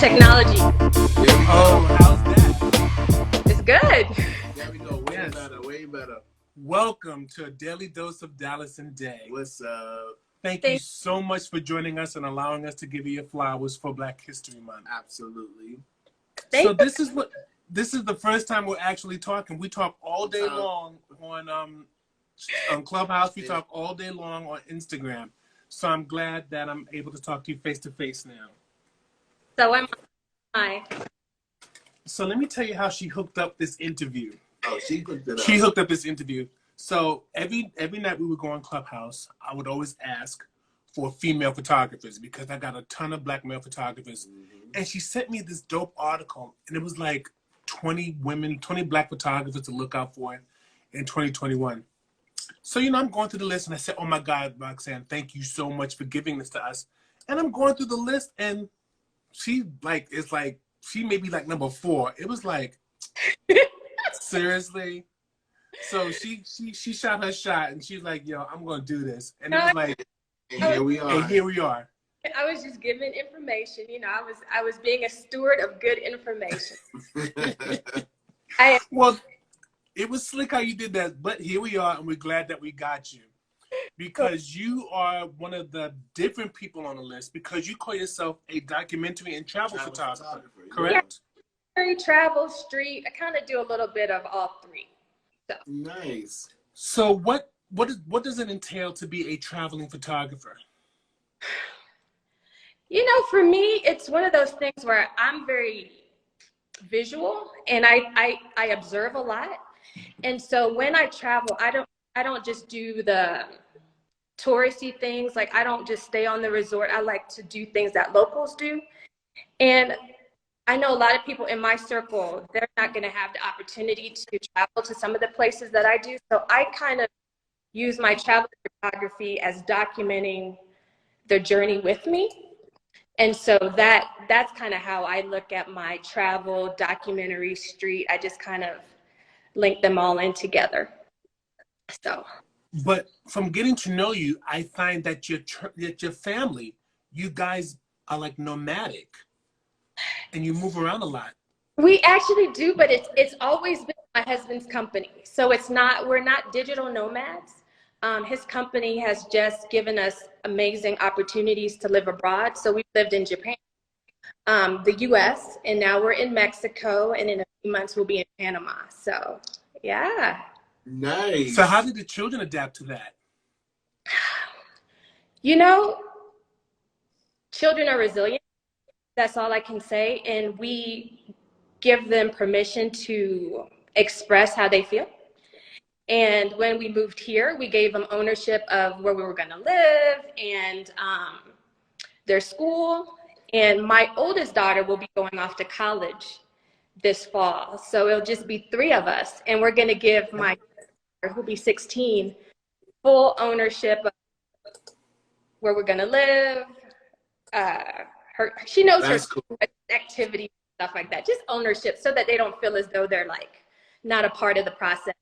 Technology. Oh, how's that? It's good. There we go. Way Yes. better. Way better. Welcome to a daily dose of Dallas in Day. What's up? Thank you so much for joining us and allowing us to give you your flowers for Black History Month. Absolutely. So this is the first time we're actually talking. We talk all day long on Clubhouse. We talk all day long on Instagram. So I'm glad that I'm able to talk to you face to face now. So am I. So let me tell you how she hooked up this interview. Oh, she hooked it up. She hooked up this interview. So every night we would go on Clubhouse, I would always ask for female photographers because I got a ton of Black male photographers. Mm-hmm. And she sent me this dope article, and it was like 20 Black photographers to look out for in 2021. So, I'm going through the list, and I said, oh my God, Roxanne, thank you so much for giving this to us. And I'm going through the list, and she may be like number 4. It was like, seriously? So she shot her shot, and she's like, yo, I'm going to do this. And it was like, and here we are. And here we are. I was just giving information. I was being a steward of good information. Well, it was slick how you did that, but here we are, and we're glad that we got you. Because you are one of the different people on the list, because you call yourself a documentary and travel photographer, correct? Yeah, travel, street. I kind of do a little bit of all three. So. Nice. So what does it entail to be a traveling photographer? For me, it's one of those things where I'm very visual, and I observe a lot. And so when I travel, I don't just do the touristy things. Like, I don't just stay on the resort. I like to do things that locals do. And I know a lot of people in my circle, they're not going to have the opportunity to travel to some of the places that I do. So I kind of use my travel photography as documenting their journey with me. And so that's kind of how I look at my travel, documentary, street. I just kind of link them all in together. So. But from getting to know you, I find that your family, you guys are like nomadic, and you move around a lot. We actually do, but it's always been my husband's company. So we're not digital nomads. His company has just given us amazing opportunities to live abroad. So we've lived in Japan, the US, and now we're in Mexico, and in a few months we'll be in Panama. So, yeah. Nice. So how did the children adapt to that? Children are resilient. That's all I can say. And we give them permission to express how they feel. And when we moved here, we gave them ownership of where we were going to live and their school. And my oldest daughter will be going off to college this fall. So it'll just be 3 of us. And we're going to give my daughter, who'll be 16, full ownership of where we're going to live. She knows That's her cool. activity, stuff like that. Just ownership, so that they don't feel as though they're like not a part of the process.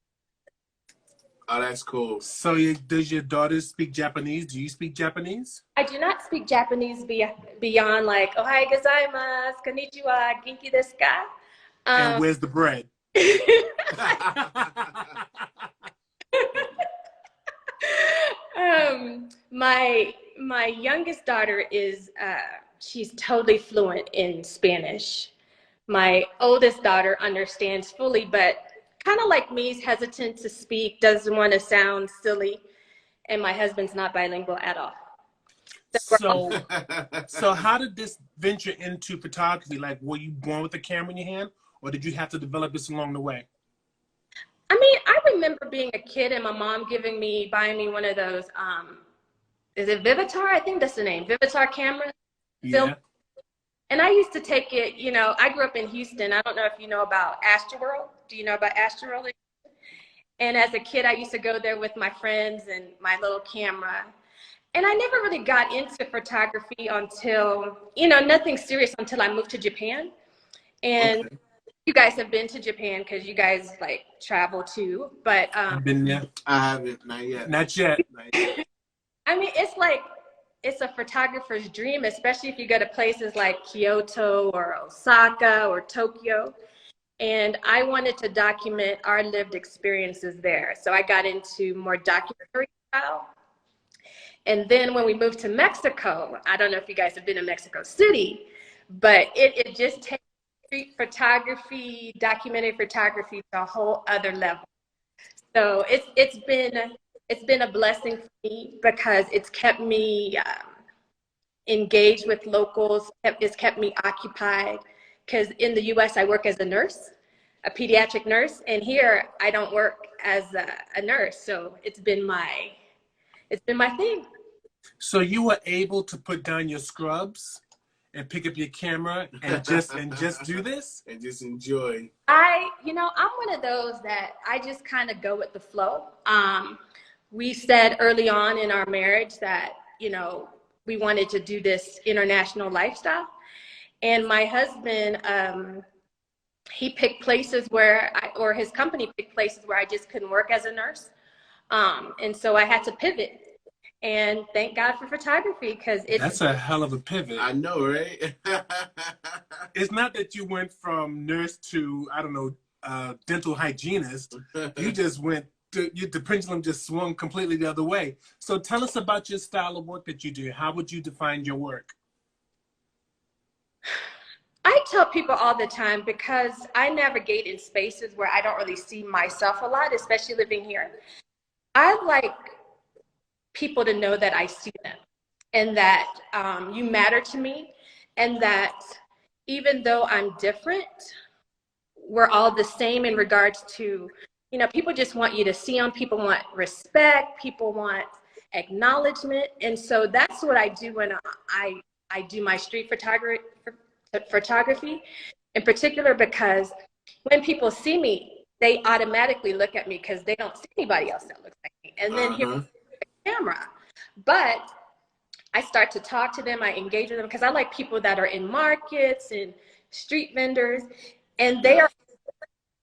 Oh, that's cool. So does your daughter speak Japanese? Do you speak Japanese? I do not speak Japanese beyond like ohayou gozaimasu, konnichiwa, genki desu ka? And where's the bread? My youngest daughter is she's totally fluent in Spanish. My oldest daughter understands fully, but kind of like me, is hesitant to speak, doesn't want to sound silly, and my husband's not bilingual at all. So how did this venture into photography? Like, were you born with a camera in your hand, or did you have to develop this along the way? I mean, I remember being a kid and my mom buying me one of those, is it Vivitar? I think that's the name, Vivitar camera. Yeah. And I used to take it, I grew up in Houston. I don't know if you know about Astroworld. Do you know about Astroworld? And as a kid, I used to go there with my friends and my little camera. And I never really got into photography until, nothing serious until I moved to Japan. And you guys have been to Japan because you guys like travel too. But I've been there. I haven't, not yet. Not yet. I mean, it's like it's a photographer's dream, especially if you go to places like Kyoto or Osaka or Tokyo. And I wanted to document our lived experiences there. So I got into more documentary style. And then when we moved to Mexico, I don't know if you guys have been to Mexico City, but it just takes street photography, documentary photography to a whole other level. So it's been a blessing for me because it's kept me engaged with locals. It's kept me occupied because in the U.S. I work as a nurse, a pediatric nurse, and here I don't work as a nurse. So it's been my thing. So you were able to put down your scrubs and pick up your camera and just do this and just enjoy. I'm one of those that I just kind of go with the flow. We said early on in our marriage that, we wanted to do this international lifestyle. And my husband, he picked places or his company picked places where I just couldn't work as a nurse. And so I had to pivot. And thank God for photography because that's a hell of a pivot. I know, right? It's not that you went from nurse to, I don't know, dental hygienist. You just went, the pendulum just swung completely the other way. So tell us about your style of work that you do. How would you define your work? I tell people all the time because I navigate in spaces where I don't really see myself a lot, especially living here. I like people to know that I see them and that you matter to me, and that even though I'm different, we're all the same in regards to, people just want you to see them. People want respect. People want acknowledgement. And so that's what I do when I do my street photography in particular, because when people see me, they automatically look at me because they don't see anybody else that looks like me. And then here camera, but I start to talk to them, I engage with them because I like people that are in markets and street vendors, and they are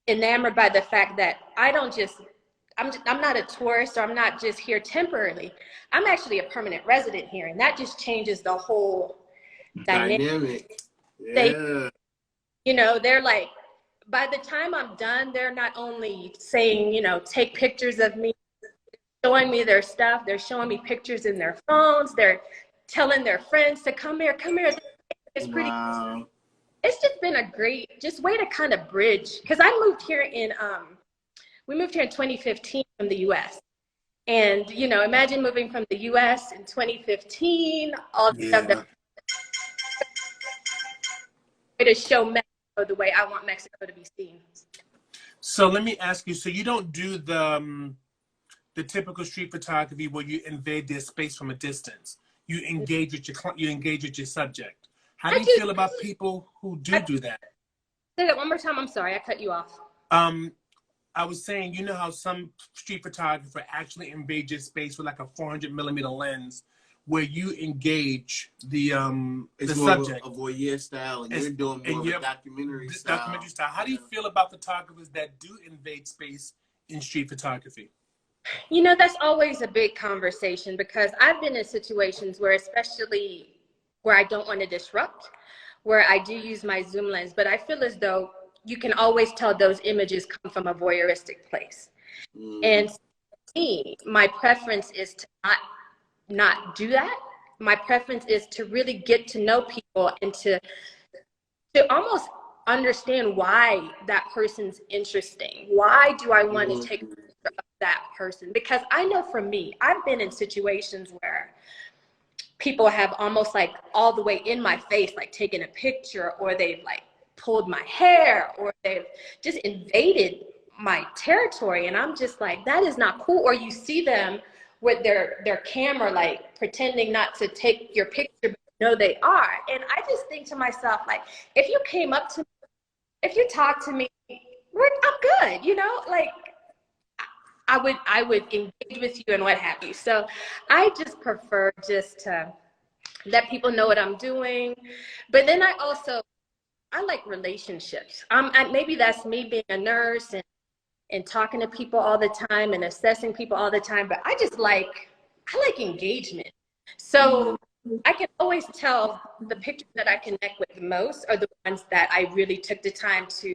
enamored by the fact that I'm not a tourist, or I'm not just here temporarily. I'm actually a permanent resident here, and that just changes the whole dynamic. Yeah. They're like, by the time I'm done, they're not only saying, take pictures of me, showing me their stuff. They're showing me pictures in their phones. They're telling their friends to come here. It's pretty. Wow. It's just been a great way to kind of bridge. Because I moved here we moved here in 2015 from the U.S. And, imagine moving from the U.S. in 2015, all the stuff that to show Mexico the way I want Mexico to be seen. So let me ask you, so you don't do the typical street photography where you invade their space from a distance. You engage with your subject. How do you feel about people who do that? Say that one more time. I'm sorry, I cut you off. I was saying, how some street photographer actually invade your space with like a 400mm lens, where you engage the subject. More of a voyeur style, and you're doing more of a documentary style. How do you feel about photographers that do invade space in street photography? That's always a big conversation, because I've been in situations where, especially where I don't want to disrupt, where I do use my zoom lens, but I feel as though you can always tell those images come from a voyeuristic place. And for me, my preference is to not do that. My preference is to really get to know people and to almost understand why that person's interesting. Why do I want to take a picture of that person? Because I know for me, I've been in situations where people have almost like all the way in my face, like taken a picture, or they've like pulled my hair, or they've just invaded my territory. And I'm just like, that is not cool. Or you see them with their camera, like pretending not to take your picture, but they are. And I just think to myself, like, if you came up to me, if you talk to me, I'm good, like I would engage with you and what have you. So I just prefer just to let people know what I'm doing. But then I like relationships. Maybe that's me being a nurse and talking to people all the time and assessing people all the time. But I like engagement. So I can always tell the pictures that I connect with most are the ones that I really took the time to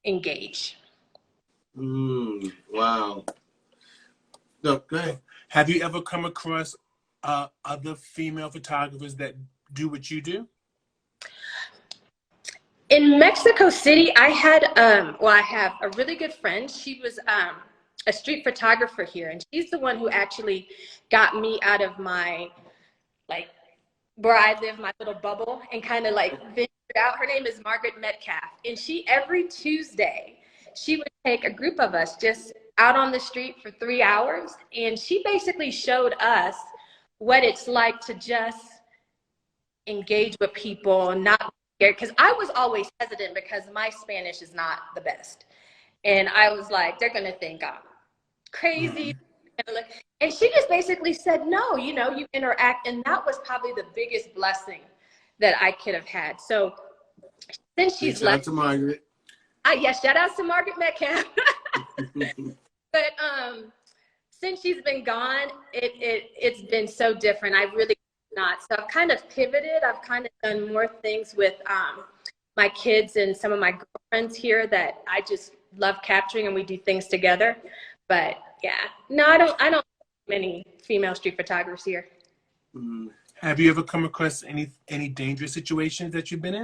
engage. Wow. No, go ahead. Have you ever come across other female photographers that do what you do? In Mexico City, I had, I have a really good friend. She was a street photographer here, and she's the one who actually got me out of my, like, where I live, my little bubble, and kind of like ventured out. Her name is Margaret Metcalf, and she, every Tuesday, she would take a group of us just out on the street for 3 hours, and she basically showed us what it's like to just engage with people, not scared. Because I was always hesitant because my Spanish is not the best. And I was like, they're going to think I'm crazy. And she just basically said, no, you know, you interact. And that was probably the biggest blessing that I could have had. So since she's left. Shout out to Margaret. Yes, shout out to Margaret Metcalf. But since she's been gone, it's been so different. I really not. So I've kind of pivoted. I've kind of done more things with my kids and some of my girlfriends here that I just love capturing, and we do things together. But yeah, no, I don't have many female street photographers here. Have you ever come across any dangerous situations that you've been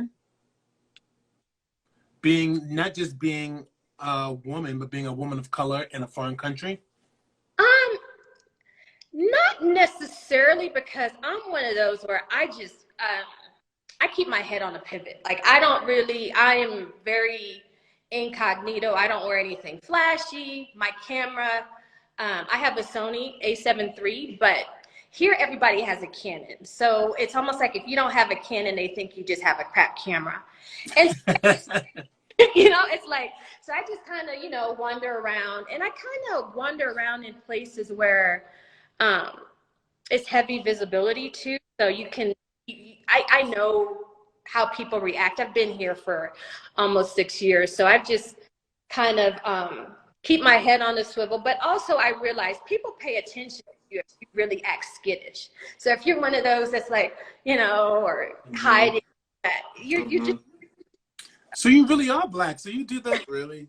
in? Not just being a woman, but being a woman of color in a foreign country? Not necessarily, because I'm one of those where I just, I keep my head on a pivot. Like, I am very incognito. I don't wear anything flashy. My camera, I have a Sony A7 III, but here everybody has a Canon. So it's almost like if you don't have a Canon, they think you just have a crap camera. And you know, it's like, so I just kind of, you know, wander around, and I kind of wander around in places where it's heavy visibility too. So you can, I know how people react. I've been here for almost 6 years. So I've just kind of keep my head on the swivel. But also I realize people pay attention to you if you really act skittish. So if you're one of those that's like, you know, or hiding, you just. So you really are black. So you do that. Really?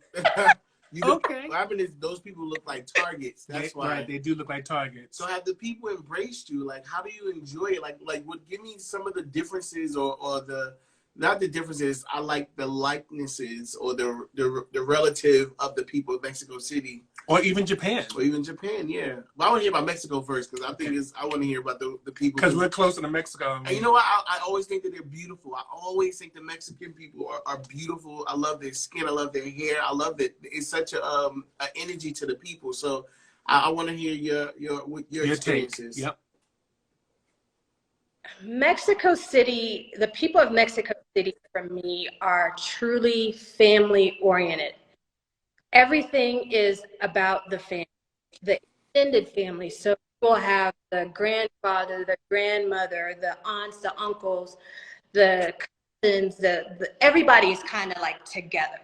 Okay. What happened is those people look like targets. That's why. Right, they do look like targets. So have the people embraced you? Like, how do you enjoy it? Like, what? Give me some of the differences, or the, not the differences. I like the likenesses, or the relative of the people of Mexico City, or even Japan. Yeah. But I want to hear about Mexico first, because I think I want to hear about the people. Because we're closer to Mexico. And you know what? I always think that they're beautiful. I always think the Mexican people are beautiful. I love their skin. I love their hair. I love it. It's such a energy to the people. So I want to hear your experiences. Take. Yep. Mexico City, the people of Mexico City for me are truly family oriented. Everything is about the family, the extended family. So we'll have the grandfather, the grandmother, the aunts, the uncles, the cousins, everybody is kind of like together.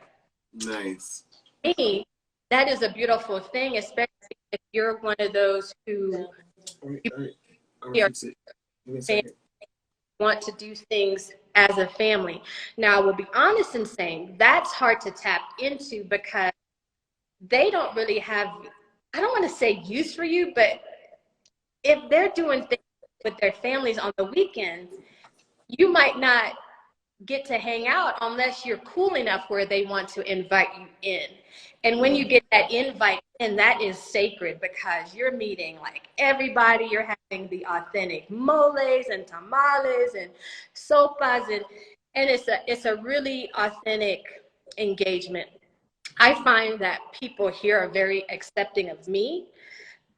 Nice. For me, that is a beautiful thing, especially if you're one of those who want to do things as a family. Now, I will be honest in saying that's hard to tap into, because they don't really have, I don't want to say use for you, but if they're doing things with their families on the weekends, you might not get to hang out unless you're cool enough where they want to invite you in. And when you get that invite in, that is sacred, because you're meeting like everybody. You're having the authentic moles and tamales and sopas, and it's a really authentic engagement. I find that people here are very accepting of me,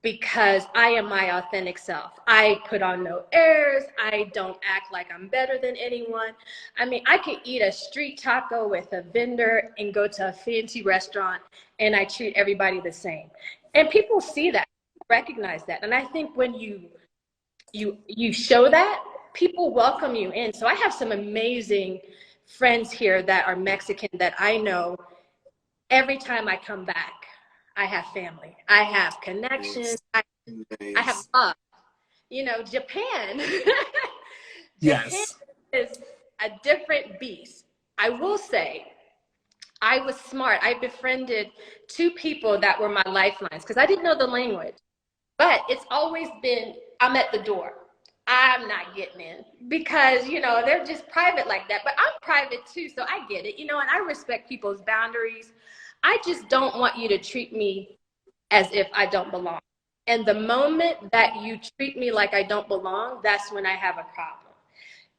because I am my authentic self. I put on no airs. I don't act like I'm better than anyone. I mean, I could eat a street taco with a vendor and go to a fancy restaurant, and I treat everybody the same. And people see that, recognize that. And I think when you show that, people welcome you in. So I have some amazing friends here that are Mexican that I know every time I come back, I have family. I have connections. I have love. You know, Japan. Japan Yes. is a different beast. I will say, I was smart. I befriended two people that were my lifelines because I didn't know the language. But it's always been, I'm at the door. I'm not getting in because, you know, they're just private like that. But I'm private too, so I get it, you know, and I respect people's boundaries. I just don't want you to treat me as if I don't belong. And the moment that you treat me like I don't belong, that's when I have a problem.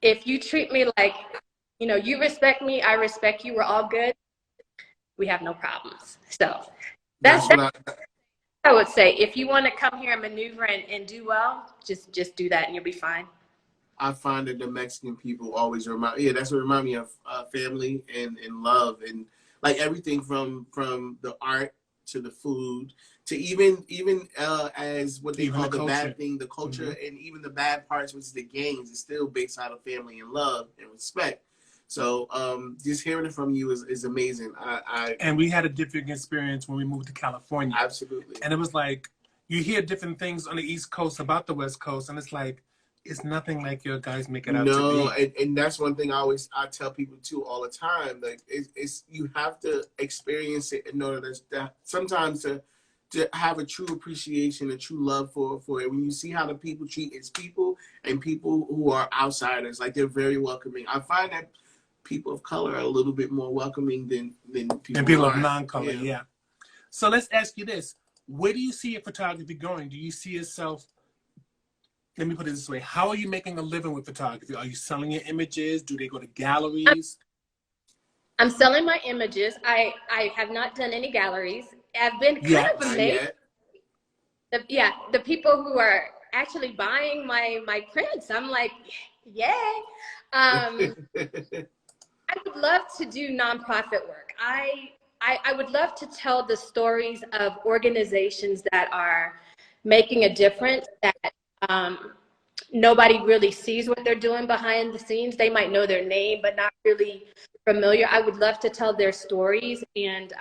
If you treat me like, you know, you respect me, I respect you, we're all good, we have no problems. So That's that's what I would say. If you want to come here and maneuver and do well, just do that and you'll be fine. I find that the Mexican people always that's what remind me of family and love, and like everything from the art to the food to even as what they Even call the the culture. bad thing, the culture, and even the bad parts, which is the games, is still based out of family and love and respect. So just hearing it from you is amazing. And we had a different experience when we moved to California. Absolutely. And it was like, you hear different things on the East Coast about the West Coast, and it's like, it's nothing like your guys make it out to No, be. and that's one thing I tell people too all the time. Like it's you have to experience it in order to sometimes to have a true appreciation, a true love for it. When you see how the people treat its people and people who are outsiders, like they're very welcoming. I find that people of color are a little bit more welcoming than people And people who of aren't. non-color, yeah. So let's ask you this. Where do you see your photography going? Do you see yourself, let me put it this way, how are you making a living with photography? Are you selling your images? Do they go to galleries? I'm selling my images. I have not done any galleries. I've been kind Yet. of Not amazed. yet. The people who are actually buying my prints, I'm like, yay. I would love to do nonprofit work. I would love to tell the stories of organizations that are making a difference, that nobody really sees what they're doing behind the scenes. They might know their name, but not really familiar. I would love to tell their stories and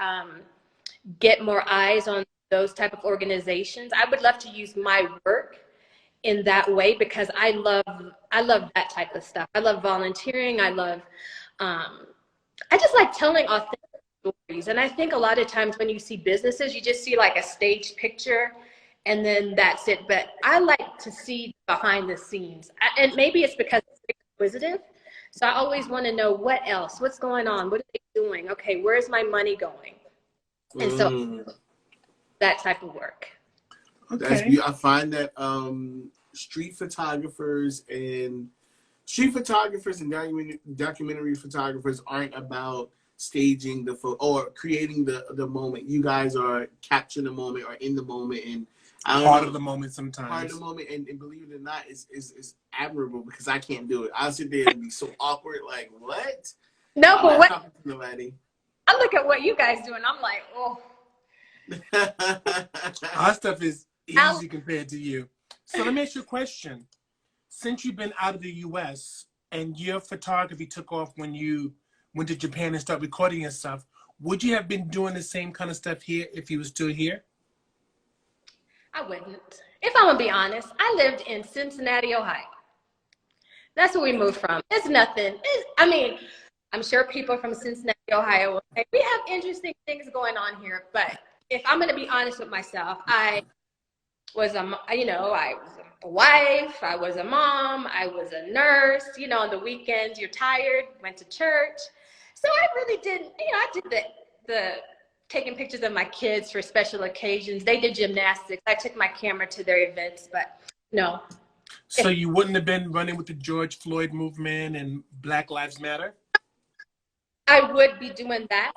get more eyes on those type of organizations. I would love to use my work in that way because I love that type of stuff. I love volunteering. I just like telling authentic stories. And I think a lot of times when you see businesses, you just see like a staged picture and then that's it. But I like to see behind the scenes. And maybe it's because I'm inquisitive. So I always want to know what else, what's going on, what are they doing? Okay, where's my money going? And so that type of work. Okay. I find that street photographers and documentary photographers aren't about staging the photo or creating the moment. You guys are capturing the moment or in the moment, and Part of the moment sometimes. Part of the moment, and believe it or not, is admirable because I can't do it. I'll sit there and be so awkward, like what? No, I'm but not what talking to nobody. I look at what you guys do and I'm like, oh. Our stuff is easy compared to you. So let me ask you a question. Since you've been out of the US and your photography took off when you went to Japan and started recording your stuff, would you have been doing the same kind of stuff here if you were still here? I wouldn't. If I'm gonna be honest, I lived in Cincinnati, Ohio. That's where we moved from. It's nothing. I mean, I'm sure people from Cincinnati, Ohio will say, we have interesting things going on here. But if I'm gonna be honest with myself, I was I was a wife, I was a mom, I was a nurse, on the weekends, you're tired, went to church. So I really didn't, I did the taking pictures of my kids for special occasions. They did gymnastics. I took my camera to their events, but no. So you wouldn't have been running with the George Floyd movement and Black Lives Matter? I would be doing that.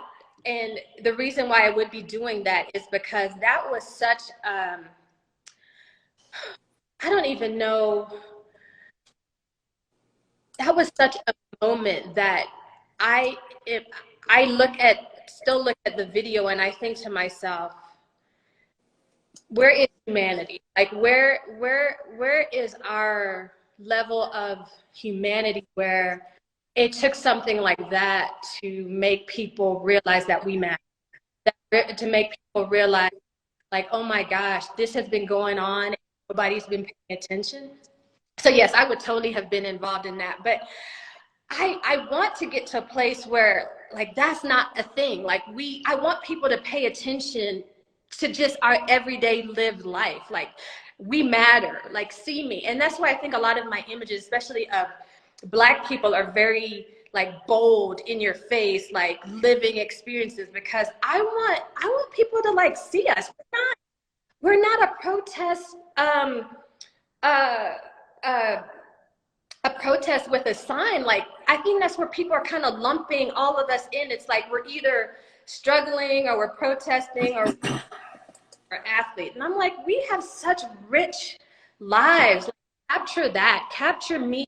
And the reason why I would be doing that is because that was such, I don't even know, that was such a moment that still look at the video and I think to myself, where is humanity? Like where is our level of humanity where it took something like that to make people realize that we matter, to make people realize like, oh my gosh, this has been going on, nobody's been paying attention. So yes, I would totally have been involved in that. But I want to get to a place where like that's not a thing. Like I want people to pay attention to just our everyday lived life. Like we matter, like see me. And that's why I think a lot of my images, especially of Black people, are very like bold, in your face, like living experiences, because I want people to like see us. We're not a protest uh a protest with a sign. Like I think that's where people are kind of lumping all of us in. It's like we're either struggling or we're protesting or athlete. And I'm like, we have such rich lives. Like, capture that, capture me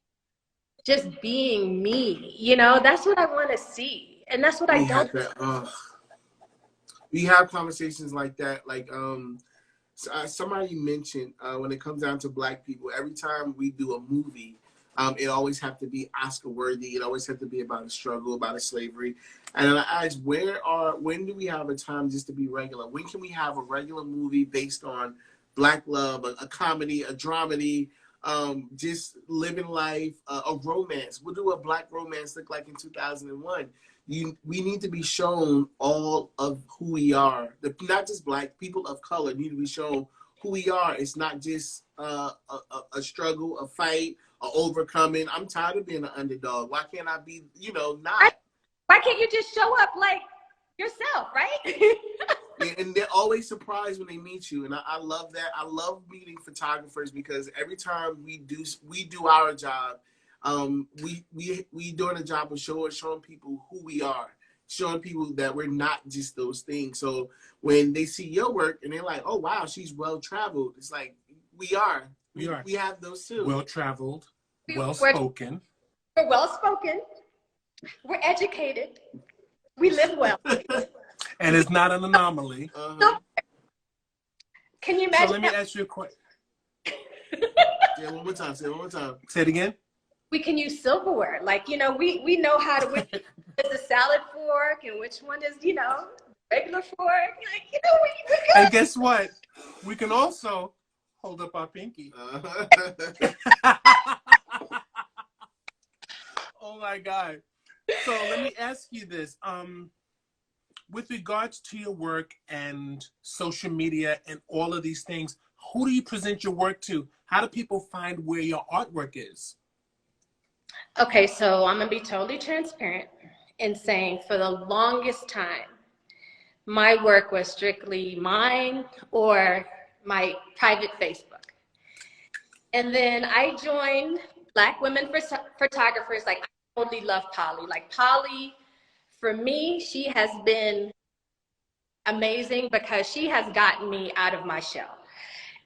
just being me, you know. That's what I want to see, and that's what I don't. We have conversations like that, like somebody mentioned when it comes down to Black people, every time we do a movie, it always have to be Oscar worthy. It always have to be about a struggle, about a slavery. And then I asked, when do we have a time just to be regular? When can we have a regular movie based on Black love, a comedy, a dramedy, just living life, a romance? What do a Black romance look like in 2001? We need to be shown all of who we are. Not just Black people of color need to be shown who we are. It's not just a struggle, a fight, a overcoming. I'm tired of being an underdog. Why can't I be, not? Why can't you just show up like yourself, right? Yeah, and they're always surprised when they meet you, and I love that. I love meeting photographers because every time we do our job, we doing a job of showing people who we are, showing people that we're not just those things. So when they see your work and they're like, oh wow, she's well traveled, it's like we are. We have those too. Well traveled, well spoken. We're well spoken. We're educated. We live well. And it's not an anomaly. Can you imagine? So let me ask you a question. Yeah, one more time. Say it one more time. Say it again. We can use silverware. Like, we know how to, which is a salad fork and which one is, regular fork. Like, we're good. And guess what? We can also hold up our pinky. Oh my God. So let me ask you this. With regards to your work and social media and all of these things, who do you present your work to? How do people find where your artwork is? Okay, so I'm going to be totally transparent in saying for the longest time, my work was strictly mine or my private Facebook. And then I joined Black Women Photographers. Like, I totally love Polly. Like, Polly, for me, she has been amazing because she has gotten me out of my shell.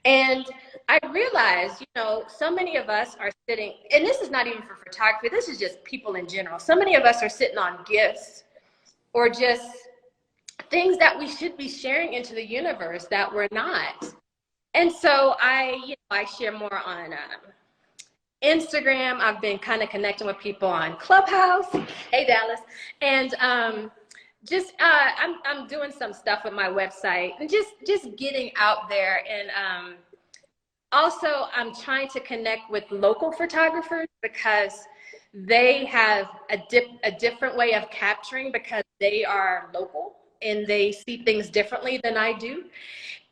And I realized, so many of us are sitting, and this is not even for photography, this is just people in general. So many of us are sitting on gifts or just things that we should be sharing into the universe that we're not. And so I share more on Instagram. I've been kind of connecting with people on Clubhouse. Hey, Dallas. And I'm doing some stuff with my website and just getting out there. And also I'm trying to connect with local photographers because they have a different way of capturing because they are local and they see things differently than I do.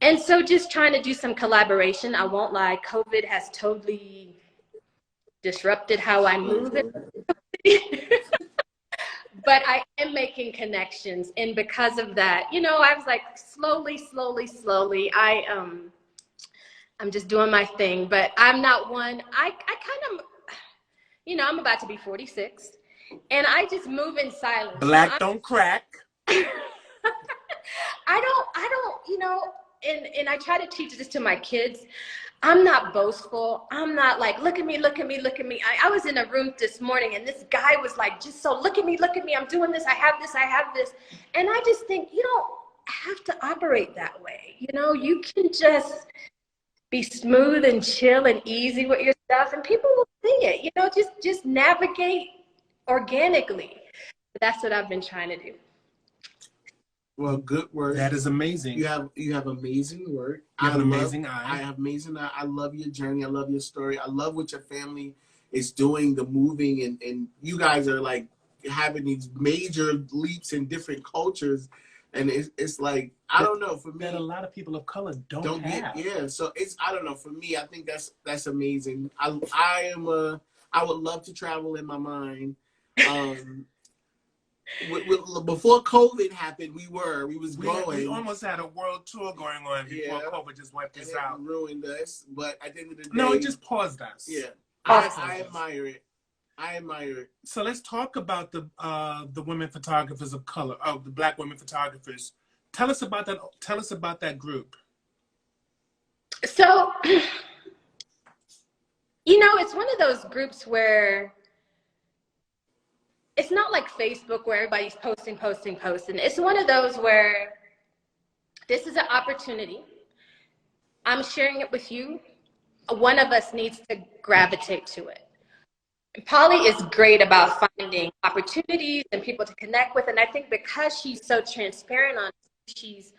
And so just trying to do some collaboration. I won't lie, COVID has totally disrupted how I move it. But I am making connections, and because of that, I was like slowly, I'm just doing my thing. But I'm not one. I kind of, I'm about to be 46, and I just move in silence. Black don't crack. I don't, and I try to teach this to my kids. I'm not boastful. I'm not like, look at me. I was in a room this morning and this guy was like, just so look at me. I'm doing this. I have this. And I just think you don't have to operate that way. You can just be smooth and chill and easy with your stuff and people will see it. Just navigate organically. That's what I've been trying to do. Well, good work. That is amazing. You have amazing work. You have an amazing eye. I have amazing eye. I love your journey. I love your story. I love what your family is doing, the moving, and you guys are like having these major leaps in different cultures. And it's like, I don't know, for me, that a lot of people of color don't have. Yeah, so I don't know, for me, I think that's amazing. I would love to travel in my mind. Before COVID happened, we was going. We almost had a world tour going on before COVID just wiped us out. Ruined us, but at the end of the day, no, it just paused us. Yeah, I admire it. I admire it. So let's talk about the women photographers of color, the Black women photographers. Tell us about that. Tell us about that group. So, you know, it's one of those groups where it's not like Facebook where everybody's posting. It's one of those where this is an opportunity. I'm sharing it with you. One of us needs to gravitate to it. Polly is great about finding opportunities and people to connect with. And I think because she's so transparent on who she's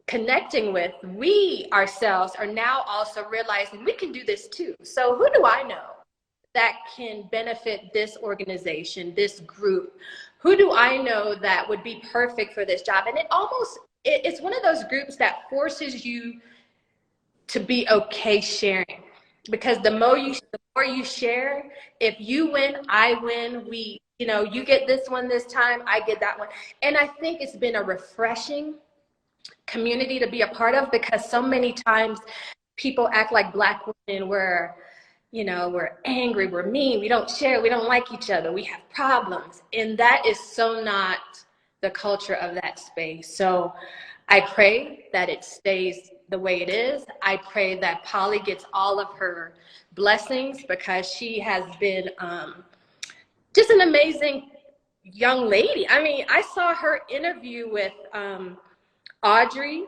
connecting with, we ourselves are now also realizing we can do this too. So who do I know that can benefit this organization, this group? Who do I know that would be perfect for this job? And it's one of those groups that forces you to be okay sharing. Because the more you share, if you win, I win. You get this one this time, I get that one. And I think it's been a refreshing community to be a part of, because so many times people act like Black women we're angry, we're mean, we don't share, we don't like each other, we have problems. And that is so not the culture of that space. So I pray that it stays the way it is. I pray that Polly gets all of her blessings, because she has been just an amazing young lady. I mean, I saw her interview with Audrey,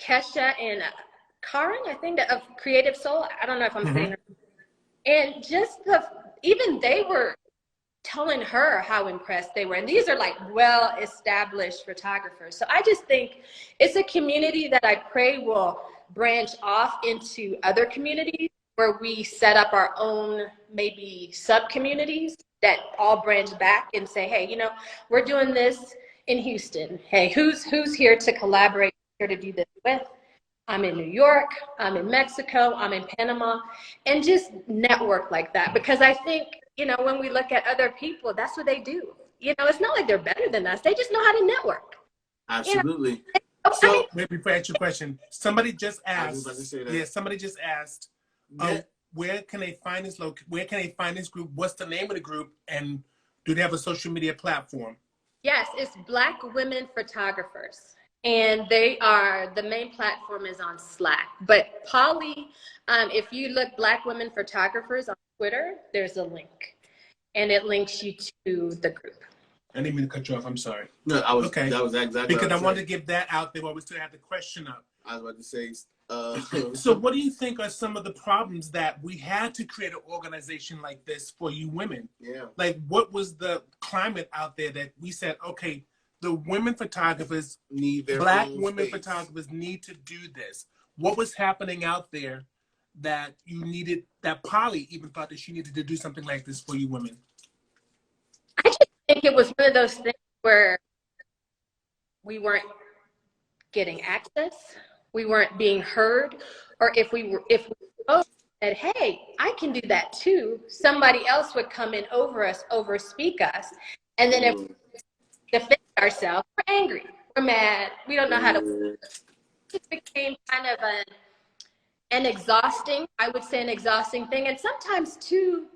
Kesha, and Karen, I think, of Creative Soul. I don't know if I'm saying her. And just even they were telling her how impressed they were. And these are like well-established photographers. So I just think it's a community that I pray will branch off into other communities where we set up our own maybe sub-communities that all branch back and say, hey, we're doing this in Houston. Hey, who's here to collaborate, here to do this with? I'm in New York, I'm in Mexico, I'm in Panama, and just network like that. Because I think, when we look at other people, that's what they do. It's not like they're better than us. They just know how to network. Absolutely. So, before I ask your question, somebody just asked. Yeah, somebody just asked, where can they find this where can they find this group? What's the name of the group? And do they have a social media platform? Yes, it's Black Women Photographers. And the main platform is on Slack. But Polly, if you look Black Women Photographers on Twitter, there's a link. And it links you to the group. I didn't mean to cut you off. I'm sorry. No, okay. That was exactly because I wanted to get that out there while we still have the question up. I was about to say. So what do you think are some of the problems that we had to create an organization like this for you women? Yeah. Like, what was the climate out there that we said, okay, the women photographers need their Black own women space. Photographers need to do this? What was happening out there that you needed, that Polly even thought that she needed to do something like this for you women? I just think it was one of those things where we weren't getting access, we weren't being heard, or if we both said, hey, I can do that too, somebody else would come in over us, overspeak us, and then if we defend ourselves, we're angry, we're mad, we don't know how to. It became kind of an exhausting, I would say an exhausting thing. And sometimes too,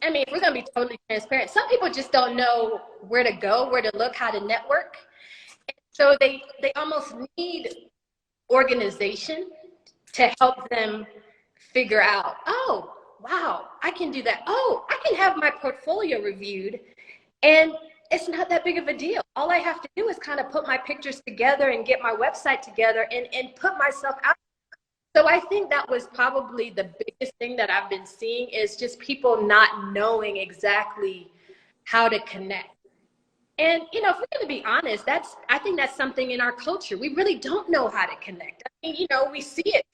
I mean, if we're gonna be totally transparent, some people just don't know where to go, where to look, how to network. And so they almost need organization to help them figure out, oh, wow, I can do that. Oh, I can have my portfolio reviewed. And it's not that big of a deal. All I have to do is kind of put my pictures together and get my website together and put myself out. So I think that was probably the biggest thing that I've been seeing, is just people not knowing exactly how to connect. And, you know, if we're going to be honest, I think that's something in our culture. We really don't know how to connect. I mean, you know, we see it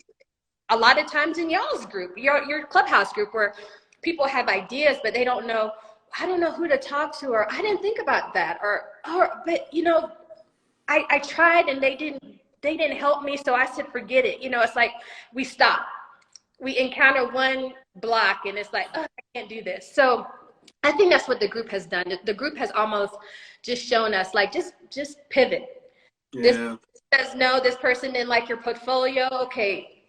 a lot of times in y'all's group, your clubhouse group, where people have ideas, but they don't know, I don't know who to talk to, or I didn't think about that, but you know, I tried and they didn't help me. So I said, forget it. You know, it's like we stop, we encounter one block and it's like, oh, I can't do this. So I think that's what the group has done. The group has almost just shown us, like, just pivot. Yeah. This says no, this person didn't like your portfolio. Okay,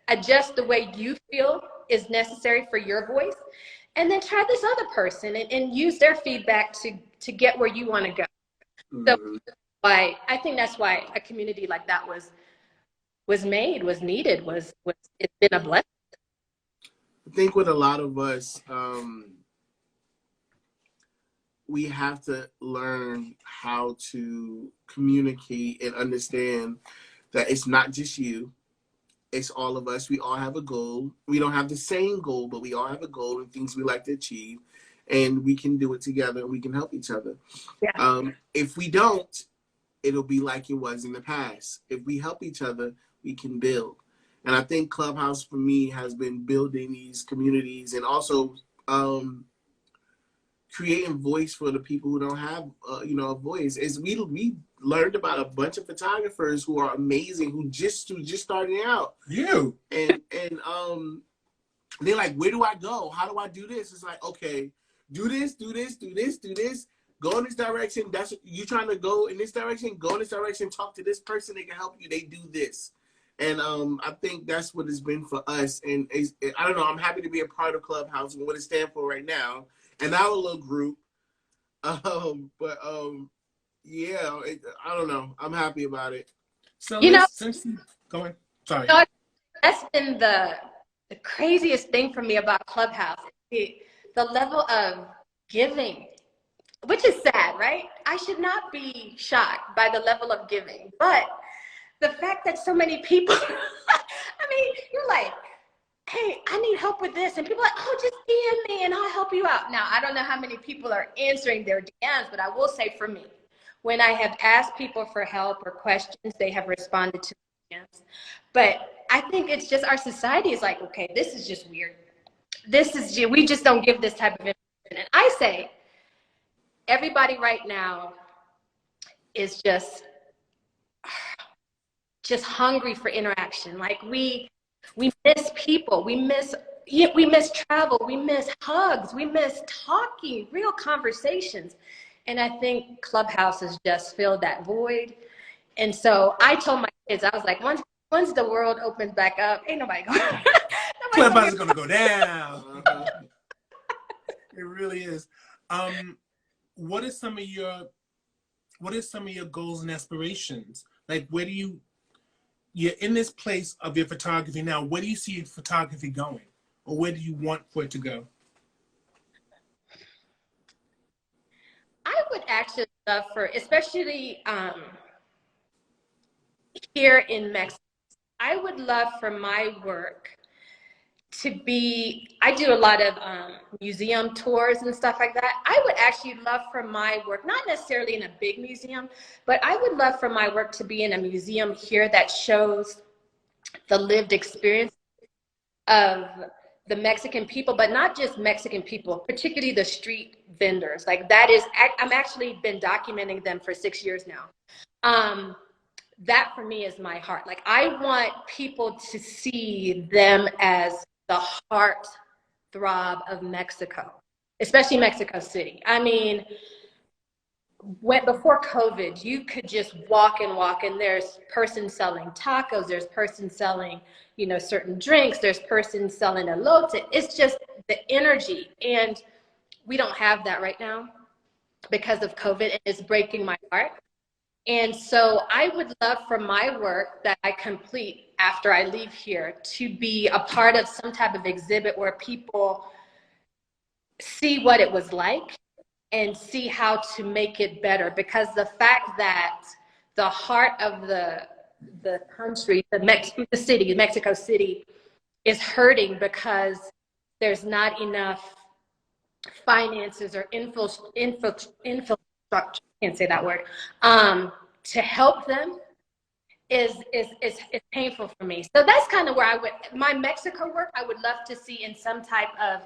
adjust the way you feel is necessary for your voice, and then try this other person and use their feedback to get where you want to go. So I think that's why a community like that was made, was needed, it's been a blessing. I think with a lot of us, we have to learn how to communicate and understand that it's not just you, it's all of us. We all have a goal. We don't have the same goal, but we all have a goal and things we like to achieve, and we can do it together and we can help each other. Yeah. If we don't, it'll be like it was in the past. If we help each other, we can build. And I think Clubhouse for me has been building these communities and also creating voice for the people who don't have, a voice. Is we learned about a bunch of photographers who are amazing, who just starting out. You and they're like, where do I go? How do I do this? It's like, okay, do this. Go in this direction. That's you trying to go in this direction. Go in this direction. Talk to this person. They can help you. They do this. And I think that's what it's been for us. And I don't know. I'm happy to be a part of Clubhouse and what it stands for right now. And our little group. Yeah, I don't know. I'm happy about it. So You know, go ahead. Sorry. That's been the craziest thing for me about Clubhouse. The level of giving, which is sad, right? I should not be shocked by the level of giving, but the fact that so many people, I mean, you're like, hey, I need help with this. And people are like, oh, just DM me and I'll help you out. Now, I don't know how many people are answering their DMs, but I will say for me, when I have asked people for help or questions, they have responded to DMs. But I think it's just our society is like, okay, this is just weird. We just don't give this type of information. And I say, everybody right now is just hungry for interaction. Like we miss people, we miss travel, we miss hugs, we miss talking, real conversations. And I think Clubhouse has just filled that void. And so I told my kids, I was like, once the world opens back up, ain't nobody going. Clubhouse is gonna go down. It really is. What are some of your goals and aspirations? Like, where do you're in this place of your photography now, where do you see your photography going? Or where do you want for it to go? I would actually love for, especially here in Mexico, I would love for my work to be, I do a lot of museum tours and stuff like that. I would actually love for my work, not necessarily in a big museum, but I would love for my work to be in a museum here that shows the lived experience of the Mexican people, but not just Mexican people, particularly the street vendors. Like that is, I'm actually been documenting them for 6 years now. That for me is my heart. Like I want people to see them as the heart throb of Mexico, especially Mexico City. I mean, before COVID, you could just walk and there's person selling tacos, there's person selling, certain drinks, there's person selling elote. It's just the energy. And we don't have that right now because of COVID, and it's breaking my heart. And so I would love for my work that I complete after I leave here to be a part of some type of exhibit where people see what it was like and see how to make it better. Because the fact that the heart of the country, Mexico City, is hurting because there's not enough finances or infrastructure structure, can't say that word, to help them is painful for me. So that's kind of where I would, my Mexico work, I would love to see in some type of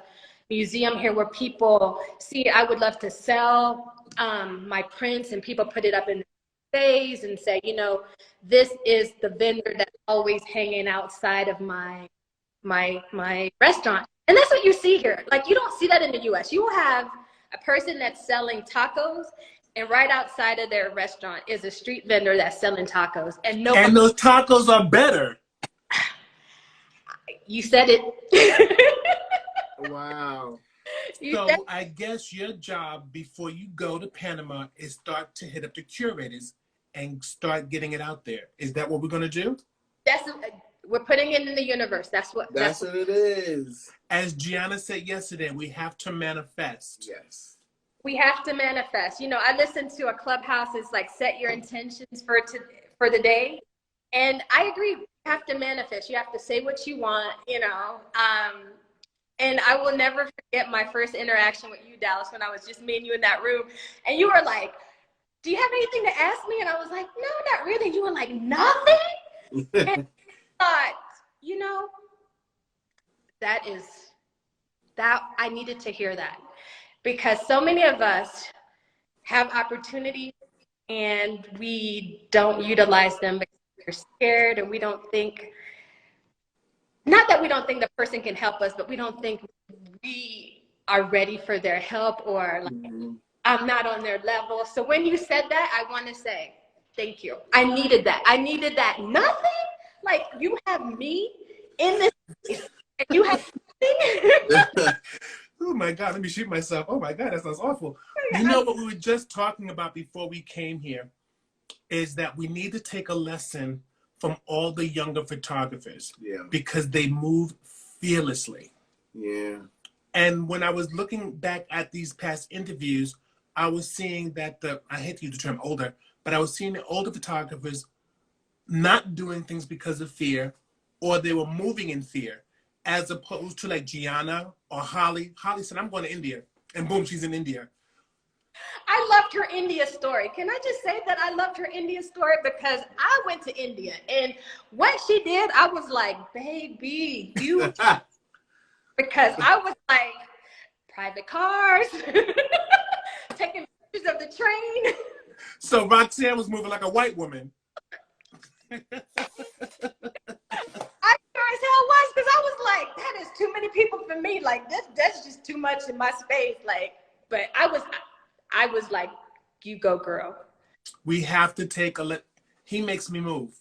museum here where people see. I would love to sell my prints and people put it up in days and say, you know, this is the vendor that's always hanging outside of my restaurant. And that's what you see here. Like, you don't see that in the US. You will have a person that's selling tacos, and right outside of their restaurant is a street vendor that's selling tacos. And those tacos are better. You said it. Wow. So I guess your job before you go to Panama is start to hit up the curators and start getting it out there. Is that what we're going to do? We're putting it in the universe. That's what it is. As Gianna said yesterday, we have to manifest. Yes. We have to manifest. You know, I listened to a Clubhouse. It's like, set your intentions for the day. And I agree. You have to manifest. You have to say what you want, you know. And I will never forget my first interaction with you, Dallas, when I was just me and you in that room. And you were like, do you have anything to ask me? And I was like, no, not really. You were like, nothing? And I thought, you know, that I needed to hear that. Because so many of us have opportunities and we don't utilize them because we're scared, and we don't think, not that we don't think the person can help us, but we don't think we are ready for their help, or like, I'm not on their level. So when you said that, I want to say thank you. I needed that. I needed that. Nothing? Like, you have me in this place, and you have nothing? Oh my God, let me shoot myself. Oh my God, that sounds awful. You know what we were just talking about before we came here is that we need to take a lesson from all the younger photographers. Yeah. Because they move fearlessly. Yeah. And when I was looking back at these past interviews, I was seeing that I hate to use the term older, but I was seeing the older photographers not doing things because of fear, or they were moving in fear, as opposed to like Gianna or Holly. Holly said, I'm going to India. And boom, she's in India. I loved her India story. Can I just say that I loved her India story? Because I went to India, and what she did, I was like, baby, you. Because I was like, private cars, taking pictures of the train. So Roxanne was moving like a white woman. I sure as hell was, because I was like, that is too many people for me. Like, that's just too much in my space. Like, but I was like, you go, girl. We have to take he makes me move.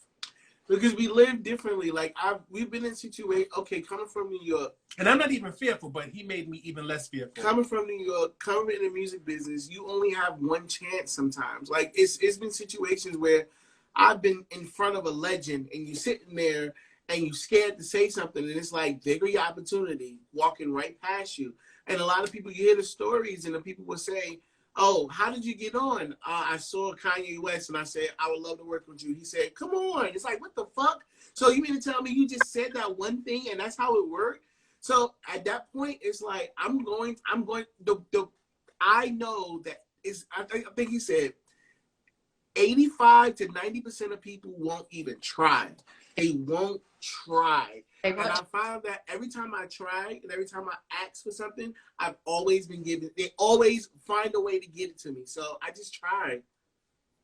Because we live differently. Like, we've been in situations, okay, coming from New York. And I'm not even fearful, but he made me even less fearful. Coming from New York, coming in the music business, you only have one chance sometimes. Like, it's been situations where I've been in front of a legend, and you're sitting there and you're scared to say something, and it's like, there go your opportunity walking right past you. And a lot of people, you hear the stories, and the people will say, oh, how did you get on? I saw Kanye West, and I said, I would love to work with you. He said, come on. It's like, what the fuck? So you mean to tell me you just said that one thing, and that's how it worked? So at that point, it's like, I know that I think he said 85 to 90% of people won't even try. They won't try. And I found that every time I try and every time I ask for something, I've always been given. They always find a way to get it to me. So I just try.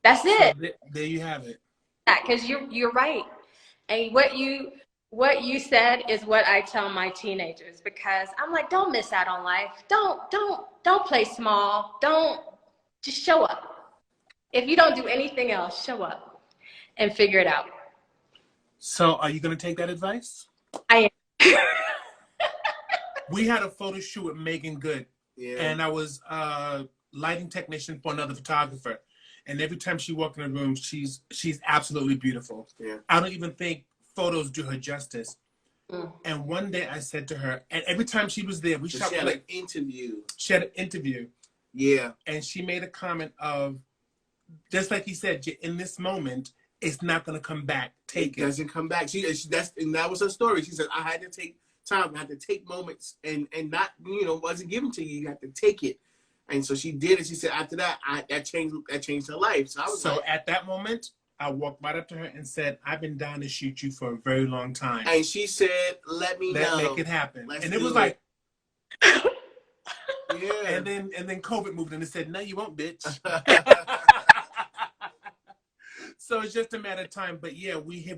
That's it. So there you have it. Because you're right. And what you said is what I tell my teenagers, because I'm like, don't miss out on life. Don't play small. Just show up. If you don't do anything else, show up and figure it out. So are you going to take that advice? I am. We had a photo shoot with Megan Good, and I was lighting technician for another photographer. And every time she walked in the room, she's absolutely beautiful. Yeah. I don't even think photos do her justice. And one day I said to her, and every time she was there, she had an interview. She had an interview. Yeah. And she made a comment of, just like he said, in this moment, it's not going to come back. Take it. It doesn't come back. And that was her story. She said, I had to take time. I had to take moments and not, wasn't given to you. You had to take it. And so she did it. She said after that, that changed her life. So I was like, at that moment, I walked right up to her and said, "I've been down to shoot you for a very long time." And she said, "Let me know. Make it happen." Let's and it was do like, yeah. And then COVID moved and it said, "No, you won't, bitch." So it's just a matter of time. But yeah, we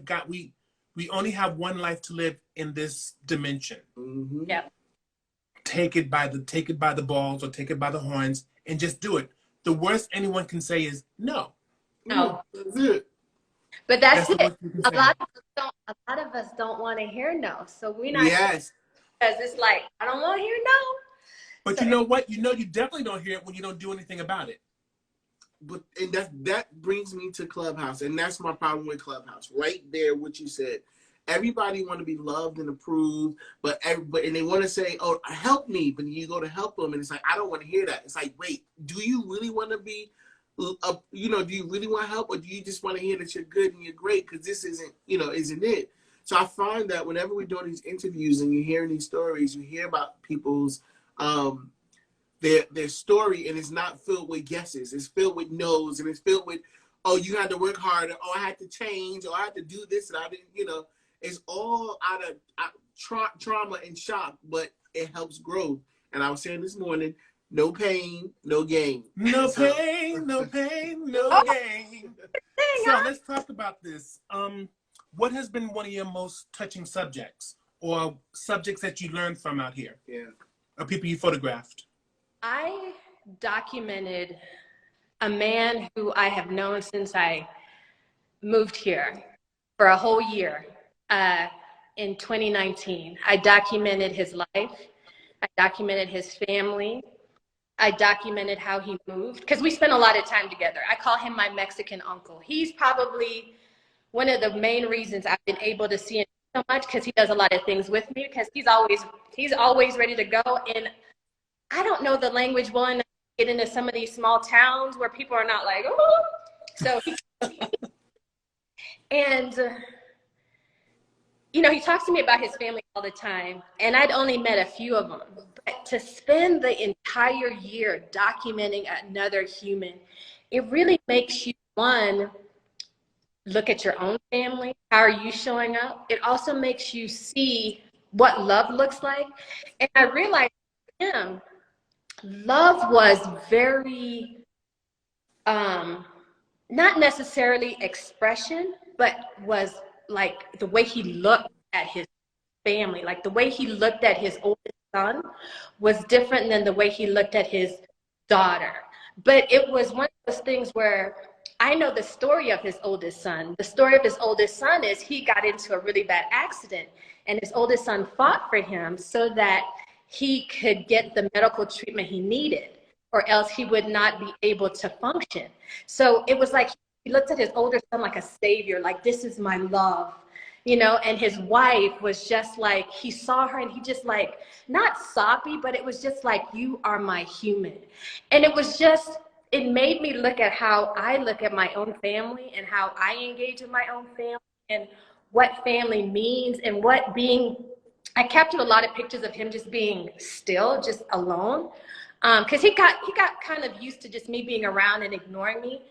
only have one life to live in this dimension. Mm-hmm. Yeah. Take it by the balls or take it by the horns and just do it. The worst anyone can say is no. No. That's it. But that's it. A lot of us don't want to hear no. So we're not. Yes. Because it's like, I don't want to hear no. But you know what? You definitely don't hear it when you don't do anything about it. But and that brings me to Clubhouse, and that's my problem with Clubhouse. Right there, what you said. Everybody want to be loved and approved, but they want to say, "Oh, help me," but you go to help them, and it's like, I don't want to hear that. It's like, wait, do you really want to be, do you really want help, or do you just want to hear that you're good and you're great? Because this isn't it. So I find that whenever we're doing these interviews and you're hearing these stories, you hear about people's their story, and it's not filled with guesses. It's filled with no's, and it's filled with, oh, you had to work harder, oh, I had to change, or I had to do this, and I didn't, It's all out of trauma and shock, but it helps growth. And I was saying this morning, no pain, no gain. No pain, no pain, no gain. So let's talk about this. What has been one of your most touching subjects or subjects that you learned from out here? Yeah. Or people you photographed? I documented a man who I have known since I moved here for a whole year. In 2019, I documented his life. I documented his family. I documented how he moved, because we spent a lot of time together. I call him my Mexican uncle. He's probably one of the main reasons I've been able to see him so much, because he does a lot of things with me, because he's always ready to go. And I don't know the language well enough to get into some of these small towns where people are not like, oh. So he talks to me about his family all the time, and I'd only met a few of them. But to spend the entire year documenting another human, it really makes you, one, look at your own family. How are you showing up? It also makes you see what love looks like. And I realized for him, love was very, not necessarily expression, but was like the way he looked at his family, like the way he looked at his oldest son was different than the way he looked at his daughter. But it was one of those things where I know the story of his oldest son. The story of his oldest son is he got into a really bad accident, and his oldest son fought for him so that he could get the medical treatment he needed, or else he would not be able to function. So it was like he looked at his older son like a savior, like, this is my love, and his wife was just like, he saw her and he just like, not soppy, but it was just like, you are my human. And it made me look at how I look at my own family and how I engage in my own family and what family means and I captured a lot of pictures of him just being still, just alone. Because he got kind of used to just me being around and ignoring me.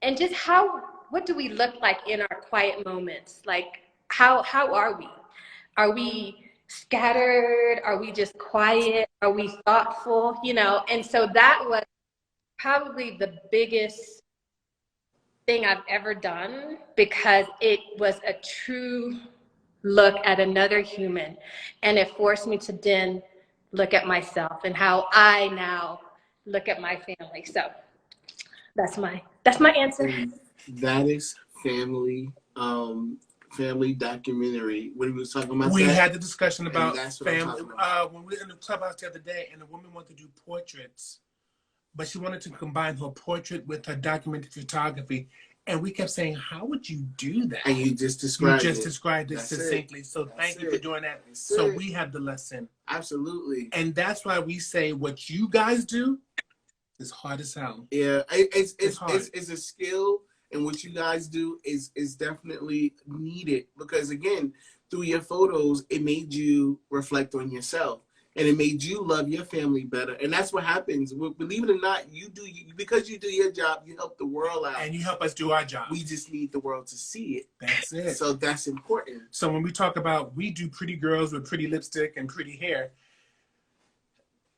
And just what do we look like in our quiet moments? Like, how are we? Are we scattered? Are we just quiet? Are we thoughtful? And so that was probably the biggest thing I've ever done, because it was a true look at another human. And it forced me to then look at myself and how I now look at my family. So that's my answer. That is family documentary. When we were talking about we had the discussion about family when we were in the clubhouse the other day, and the woman wanted to do portraits, but she wanted to combine her portrait with her documented photography. And we kept saying, how would you do that? And you just described it succinctly. So thank you for doing that. So we have the lesson. Absolutely. And that's why we say what you guys do is hard as hell. Yeah, it's hard. It's a skill, and what you guys do is definitely needed, because again, through your photos, it made you reflect on yourself. and it made you love your family better. And that's what happens. Believe it or not, because you do your job, you help the world out. And you help us do our job. We just need the world to see it. That's it. So that's important. So when we talk about, we do pretty girls with pretty lipstick and pretty hair,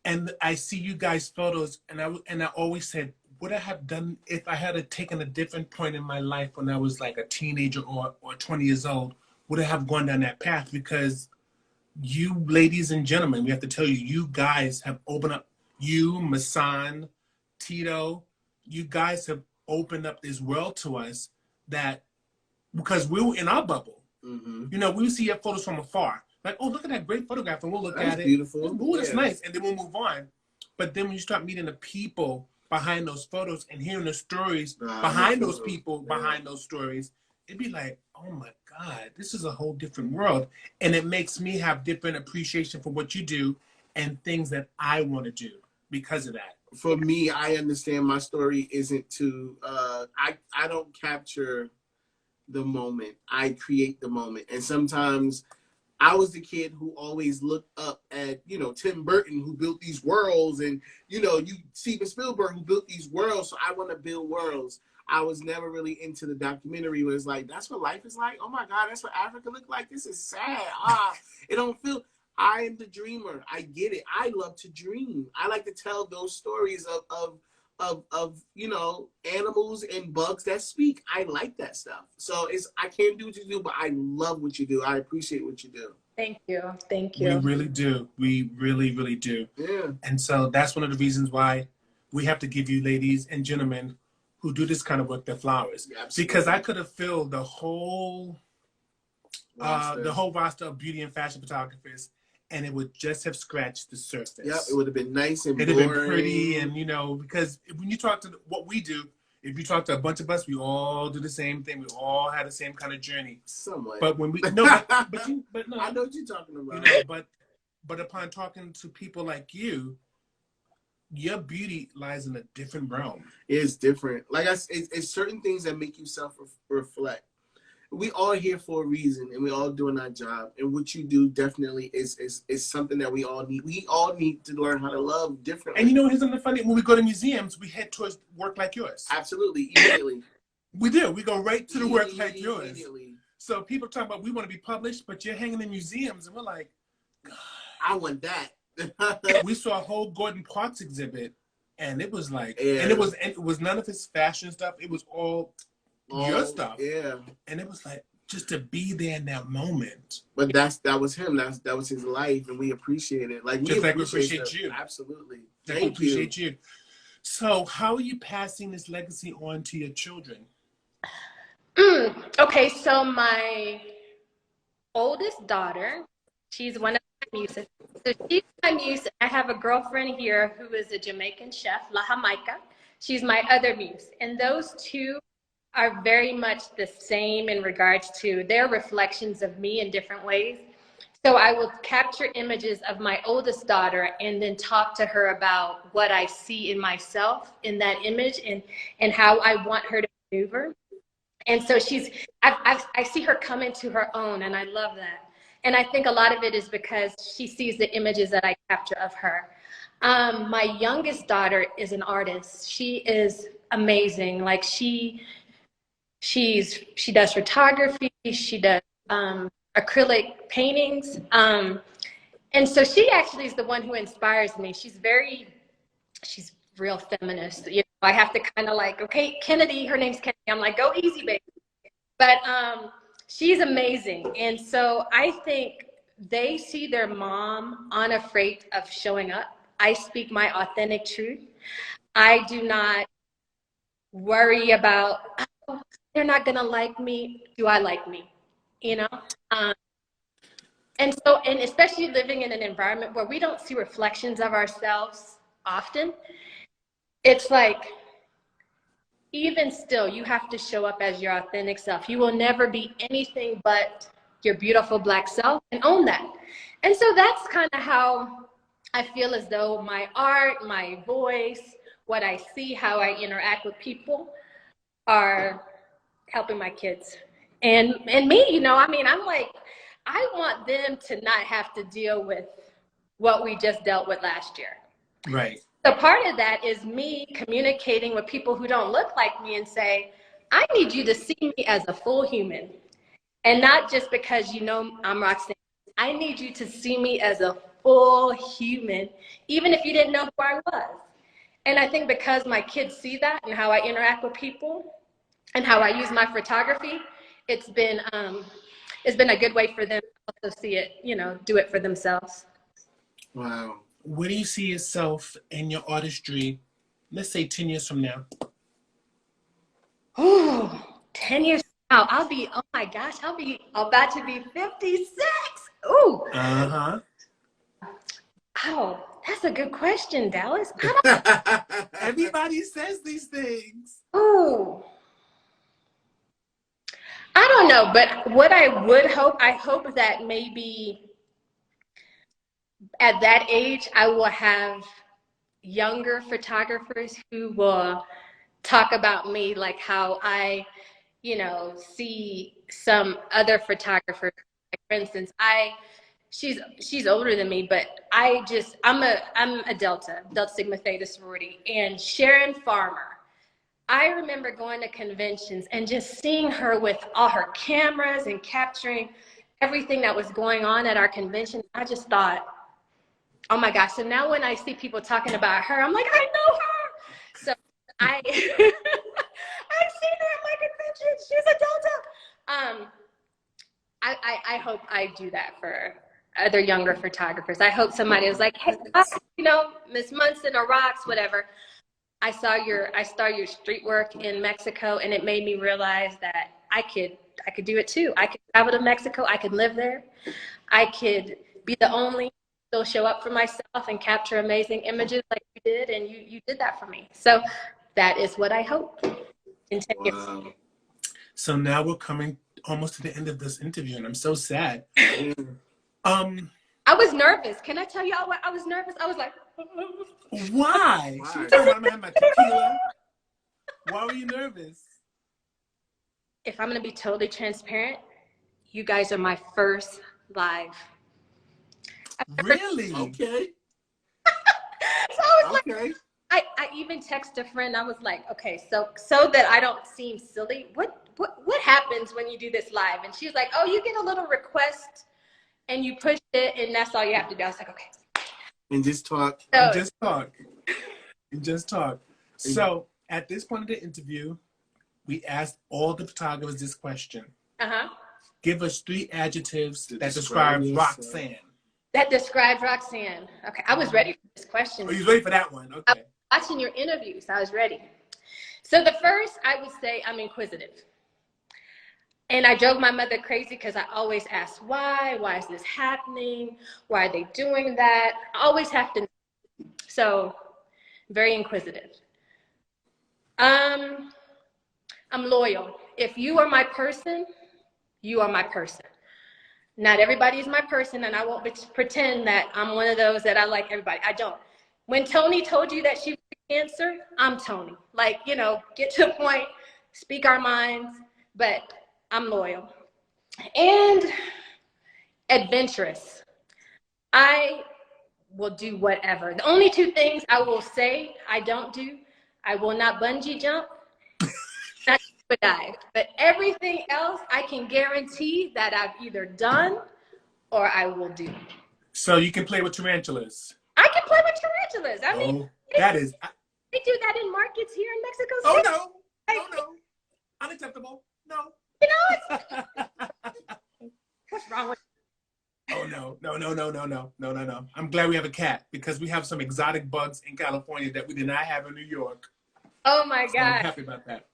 and I see you guys' photos, and I always said, would I have done if I had taken a different point in my life when I was like a teenager or 20 years old? Would I have gone down that path? Because you, ladies and gentlemen, we have to tell you, you guys have opened up. You, Masan, Tito, you guys have opened up this world to us that, because we were in our bubble. Mm-hmm. You know, we see your photos from afar. Like, oh, look at that great photograph, and we'll look That's at it. Beautiful. Oh, that's nice, and then we'll move on. But then when you start meeting the people behind those photos and hearing the stories behind those people, behind those stories, it'd be like, oh my God, this is a whole different world. And it makes me have different appreciation for what you do and things that I want to do because of that. For me, I understand my story isn't to, I don't capture the moment. I create the moment. And sometimes I was the kid who always looked up at, you know, Tim Burton, who built these worlds, and, you know, Steven Spielberg, who built these worlds. So I want to build worlds. I was never really into the documentary where it's like, that's what life is like. Oh my God, that's what Africa looked like. This is sad. It don't feel. I am the dreamer. I get it. I love to dream. I like to tell those stories of you know, animals and bugs that speak. I like that stuff. So I can't do what you do, but I love what you do. I appreciate what you do. Thank you. Thank you. We really do. We really, really do. Yeah. And so that's one of the reasons why we have to give you, ladies and gentlemen who do this kind of work, their flowers. Yeah, because I could have filled the whole roster of beauty and fashion photographers, and it would just have scratched the surface. Yep, it would have been nice and it'd have been pretty, and, you know, because when you talk to what we do, if you talk to a bunch of us, we all do the same thing. We all had the same kind of journey. Somewhat. But when we no, but no, I know what you're talking about. You know, but upon talking to people like you, your beauty lies in a different realm. It's different. Like it's certain things that make you self-reflect. We all here for a reason, and we all doing our job. And what you do definitely is something that we all need. We all need to learn how to love differently. And you know, here's something funny. When we go to museums, we head towards work like yours. Absolutely, immediately. We do. We go right to the work like yours. Immediately. So people talk about we want to be published, but you're hanging in museums, and we're like, God. I want that. We saw a whole Gordon Parks exhibit, and it was like, and it was none of his fashion stuff. It was all your stuff. Yeah. And it was like, just to be there in that moment. But that was him. That was his life, and we appreciate it. Like just like we appreciate you. Absolutely. Like we appreciate you. So how are you passing this legacy on to your children? Okay, so my oldest daughter, she's one of my muses. So she's my muse. I have a girlfriend here who is a Jamaican chef, La Jamaica. She's my other muse. And those two are very much the same in regards to their reflections of me in different ways. So I will capture images of my oldest daughter and then talk to her about what I see in myself in that image and how I want her to maneuver. And so I see her come into her own, and I love that. And I think a lot of it is because she sees the images that I capture of her. My youngest daughter is an artist. She is amazing. Like she does photography, she does acrylic paintings. And so she actually is the one who inspires me. She's real feminist. You know, I have to kind of like, okay, Kennedy, her name's Kennedy. I'm like, go easy, baby. But she's amazing. And so I think they see their mom unafraid of showing up. I speak my authentic truth. I do not worry about, oh, they're not gonna like me. Do I like me? You know? And especially living in an environment where we don't see reflections of ourselves often, it's like, even still, you have to show up as your authentic self. You will never be anything but your beautiful Black self, and own that. And so that's kind of how I feel as though my art, my voice, what I see, how I interact with people are helping my kids. And me, you know, I mean, I'm like, I want them to not have to deal with what we just dealt with last year. Right. So part of that is me communicating with people who don't look like me and say, I need you to see me as a full human. And not just because you know I'm Roxanne. I need you to see me as a full human, even if you didn't know who I was. And I think because my kids see that and how I interact with people and how I use my photography, it's been a good way for them to also see it, you know, do it for themselves. Wow. Where do you see yourself in your artistry, let's say 10 years from now? Ooh, 10 years from now, oh my gosh, I'll be about to be 56. Ooh. Uh-huh. Oh, that's a good question, Dallas. Everybody says these things. Ooh. I don't know, but what I hope that maybe at that age, I will have younger photographers who will talk about me like how I, you know, see some other photographers. Like for instance, she's older than me, but I'm a Delta Sigma Theta sorority, and Sharon Farmer. I remember going to conventions and just seeing her with all her cameras and capturing everything that was going on at our convention. I just thought, oh my gosh. So now when I see people talking about her, I'm like, I know her. So I've seen her at my convention. She's a Delta. I hope I do that for other younger photographers. I hope somebody was like, hey, you know, Miss Munson or Rox, whatever. I saw your street work in Mexico, and it made me realize that I could do it too. I could travel to Mexico. I could live there. I could be the only, still show up for myself and capture amazing images like you did, and you did that for me. So that is what I hope in 10 years. So now we're coming almost to the end of this interview, and I'm so sad. I was nervous. Can I tell y'all what I was nervous? I was like, why? She was talking about I'm gonna have my tequila. Why were you nervous? If I'm gonna be totally transparent, you guys are my first live. Really? Okay. So I was Okay. like, I even text a friend. I was like, okay, so that I don't seem silly, what happens when you do this live? And she was like, oh, you get a little request and you push it, and that's all you have to do. I was like, okay. And just talk. And just talk. And just talk. So at this point of the interview, we asked all the photographers this question. Uh-huh. Give us 3 adjectives that describe Roxanne. That describes Roxanne. Okay, I was ready for this question. Oh, you ready for that one? Okay. I was watching your interviews. I was ready. So the first, I would say I'm inquisitive. And I drove my mother crazy because I always ask why is this happening? Why are they doing that? I always have to know. So very inquisitive. I'm loyal. If you are my person, you are my person. Not everybody is my person, and I won't pretend that I'm one of those that I like everybody. I don't. When Tony told you that she was Cancer, I'm Tony. Like, you know, get to the point, speak our minds, but I'm loyal. And adventurous. I will do whatever. The only 2 things I will say I don't do, I will not bungee jump, not scuba dive. But everything else I can guarantee that I've either done or I will do. So you can play with tarantulas. I can play with tarantulas. I mean, that is. They do that in markets here in Mexico Oh City. no! Oh no! Unacceptable. No. You know, what's wrong with Oh no. I'm glad we have a cat because we have some exotic bugs in California that we did not have in New York. Oh my So God. I'm happy about that.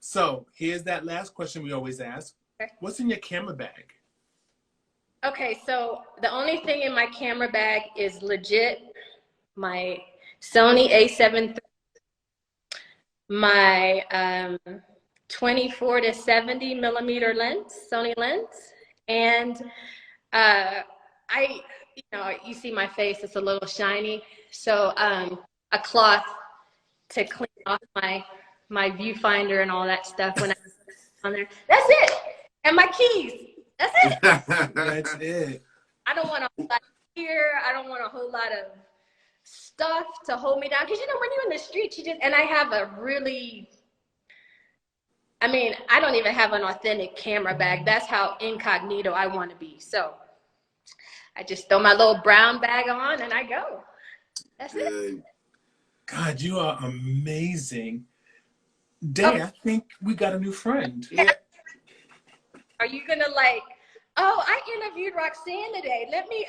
So here's that last question we always ask. Okay. What's in your camera bag? Okay, so the only thing in my camera bag is legit my Sony A7 III, my 24 to 70 millimeter lens, Sony lens, and you see my face, it's a little shiny, so a cloth to clean off my viewfinder and all that stuff when I'm on there. That's it, and my keys. That's it. That's it. I don't want all that gear. I don't want a whole lot of stuff to hold me down. Because, you know, when you're in the street, and I have a really, I mean, I don't even have an authentic camera bag. That's how incognito I want to be. So I just throw my little brown bag on and I go. That's it. God, you are amazing. Day, I think we got a new friend. Yeah. Are you gonna like, oh, I interviewed Roxanne today. Let me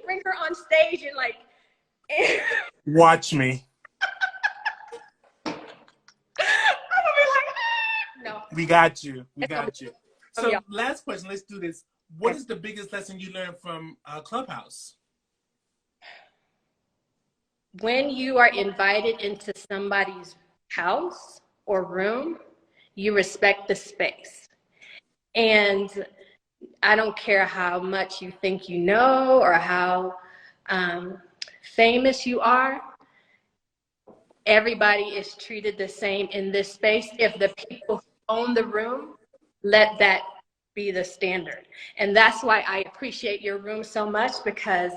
bring her on stage and like Watch me. I'm gonna be like, no. We got you. We got you. So yeah. last question, let's do this. What is the biggest lesson you learned from Clubhouse? When you are invited into somebody's house or room, you respect the space. And I don't care how much you think you know or how famous you are, everybody is treated the same in this space. If the people who own the room, let that be the standard. And that's why I appreciate your room so much, because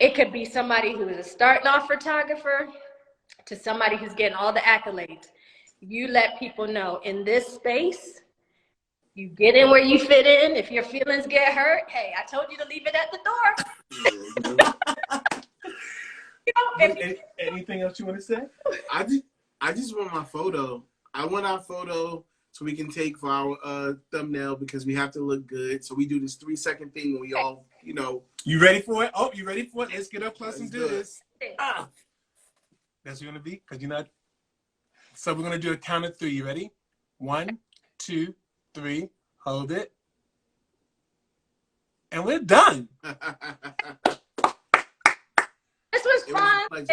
it could be somebody who is a starting off photographer to somebody who's getting all the accolades. You let people know in this space, you get in where you fit in. If your feelings get hurt, hey, I told you to leave it at the door. You know, anything else you want to say? I just want my photo. I want our photo so we can take for our thumbnail, because we have to look good. So we do this 3-second thing when we all, you know. You ready for it? Oh, you ready for it? Let's get up close and do this. Ah. That's what you're gonna be, because you're not. So we're gonna do a count of 3. You ready? 1, 2, 3. Hold it. And we're done. This was fun.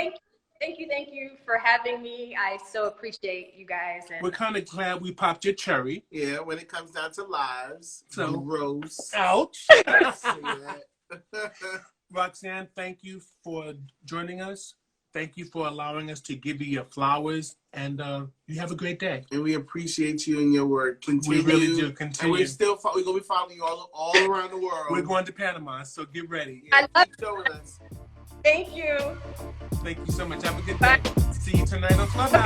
Thank you for having me. I so appreciate you guys. And we're kind of glad we popped your cherry. Yeah, when it comes down to lives. So gross. Ouch. Roxanne, thank you for joining us. Thank you for allowing us to give you your flowers, and you have a great day. And we appreciate you and your work. Continue. We really do. Continue. And we're gonna be following you all around the world. We're going to Panama, so get ready. Yeah, I love showing us. Thank you. Thank you so much. Have a good day. See you tonight on Clubhouse.